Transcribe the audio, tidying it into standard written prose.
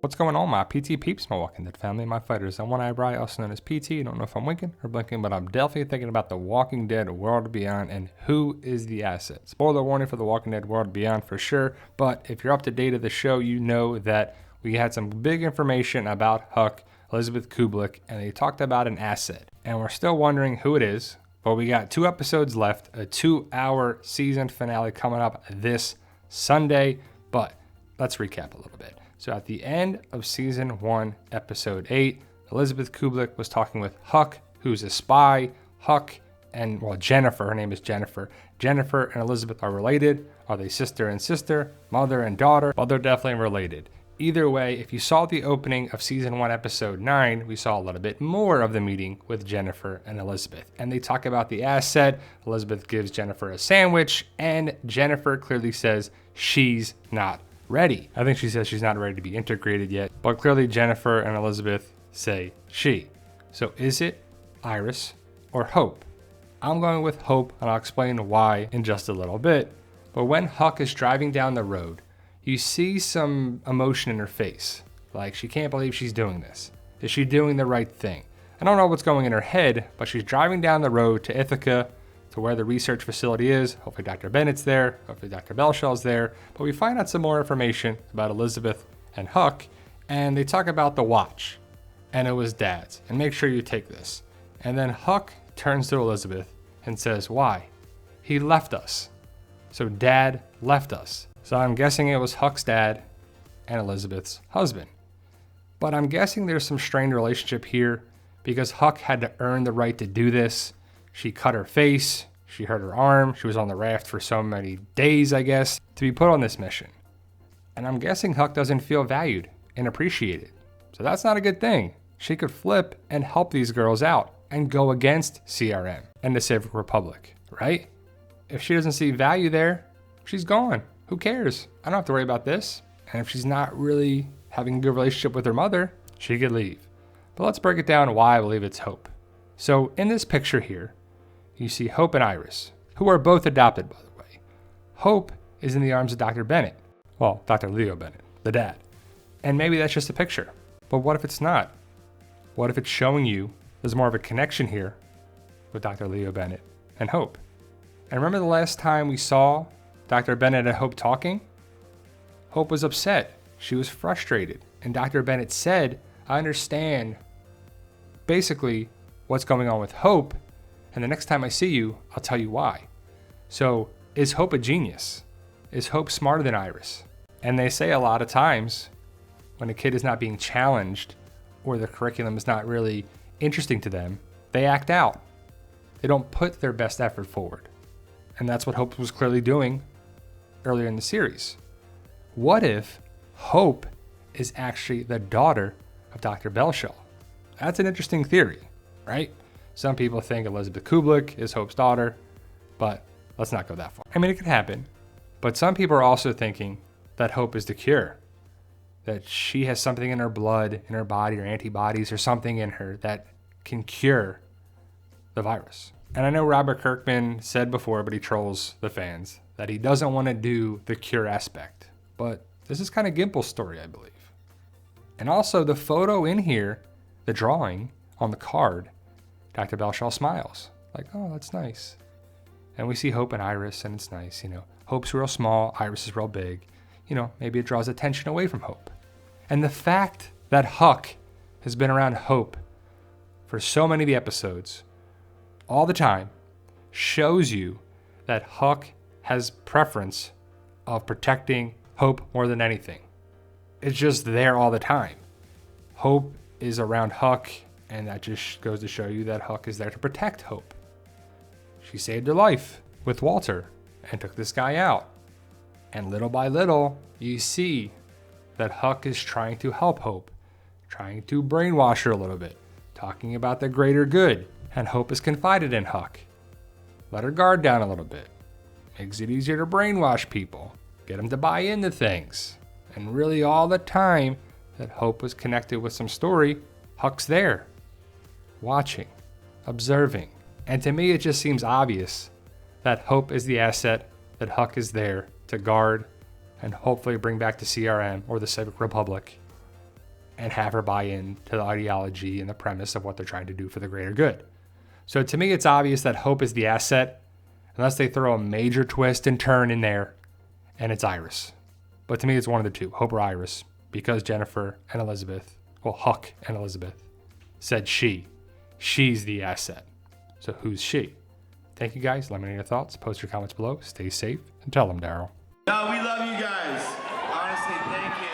What's going on, my PT peeps, my Walking Dead family, my fighters? I'm One Eyebrow, also known as PT. I don't know if I'm winking or blinking, but I'm definitely thinking about the Walking Dead World Beyond and who is the asset. Spoiler warning for the Walking Dead World Beyond for sure, but if you're up to date of the show, you know that we had some big information about Huck, Elizabeth Kublik, and they talked about an asset. And we're still wondering who it is, but we got 2 episodes left, a 2-hour season finale coming up this Sunday, but let's recap a little bit. So at the end of season 1, episode 8, Elizabeth Kublik was talking with Huck, who's a spy. Huck and, Jennifer, her name is Jennifer. Jennifer and Elizabeth are related. Are they sister and sister, mother and daughter? Well, they're definitely related. Either way, if you saw the opening of season 1, episode 9, we saw a little bit more of the meeting with Jennifer and Elizabeth. And they talk about the asset. Elizabeth gives Jennifer a sandwich, and Jennifer clearly says she's not ready. I think she says she's not ready to be integrated yet, but clearly Jennifer and Elizabeth say she. So is it Iris or Hope? I'm going with Hope, and I'll explain why in just a little bit. But when Huck is driving down the road, you see some emotion in her face. Like she can't believe she's doing this. Is she doing the right thing? I don't know what's going in her head, but she's driving down the road to Ithaca, to where the research facility is. Hopefully Dr. Bennett's there, hopefully Dr. Belshaw's there, but we find out some more information about Elizabeth and Huck, and they talk about the watch, and it was Dad's, and make sure you take this. And then Huck turns to Elizabeth and says, why? He left us. So Dad left us. So I'm guessing it was Huck's dad and Elizabeth's husband. But I'm guessing there's some strained relationship here because Huck had to earn the right to do this. She cut her face, she hurt her arm, she was on the raft for so many days, I guess, to be put on this mission. And I'm guessing Huck doesn't feel valued and appreciated. So that's not a good thing. She could flip and help these girls out and go against CRM and the Civic Republic, right? If she doesn't see value there, she's gone. Who cares? I don't have to worry about this. And if she's not really having a good relationship with her mother, she could leave. But let's break it down why I believe it's Hope. So in this picture here, you see Hope and Iris, who are both adopted, by the way. Hope is in the arms of Dr. Bennett. Well, Dr. Leo Bennett, the dad. And maybe that's just a picture. But what if it's not? What if it's showing you there's more of a connection here with Dr. Leo Bennett and Hope? And remember the last time we saw Dr. Bennett and Hope talking? Hope was upset. She was frustrated. And Dr. Bennett said, I understand basically what's going on with Hope, and the next time I see you, I'll tell you why. So is Hope a genius? Is Hope smarter than Iris? And they say a lot of times when a kid is not being challenged or the curriculum is not really interesting to them, they act out. They don't put their best effort forward. And that's what Hope was clearly doing earlier in the series. What if Hope is actually the daughter of Dr. Belshaw? That's an interesting theory, right? Some people think Elizabeth Kublik is Hope's daughter, but let's not go that far. I mean, it could happen, but some people are also thinking that Hope is the cure, that she has something in her blood, in her body, or antibodies, or something in her that can cure the virus. And I know Robert Kirkman said before, but he trolls the fans, that he doesn't want to do the cure aspect. But this is kind of Gimple's story, I believe. And also the photo in here, the drawing on the card, Dr. Belshaw smiles. Like, oh, that's nice. And we see Hope and Iris, and it's nice, Hope's real small, Iris is real big. Maybe it draws attention away from Hope. And the fact that Huck has been around Hope for so many of the episodes, all the time, shows you that Huck has preference of protecting Hope more than anything. It's just there all the time. Hope is around Huck, and that just goes to show you that Huck is there to protect Hope. She saved her life with Walter and took this guy out. And little by little, you see that Huck is trying to help Hope, trying to brainwash her a little bit, talking about the greater good. And Hope is confided in Huck. Let her guard down a little bit. Makes it easier to brainwash people, get them to buy into things. And really all the time that Hope was connected with some story, Huck's there, watching, observing. And to me, it just seems obvious that Hope is the asset that Huck is there to guard and hopefully bring back to CRM or the Civic Republic and have her buy in to the ideology and the premise of what they're trying to do for the greater good. So to me, it's obvious that Hope is the asset, unless they throw a major twist and turn in there, and it's Iris. But to me, it's one of the two, Hope or Iris, because Jennifer and Elizabeth, well, Huck and Elizabeth, said she's the asset. So who's she? Thank you guys. Let me know your thoughts. Post your comments below. Stay safe and tell them, Daryl. No, we love you guys. Honestly, thank you.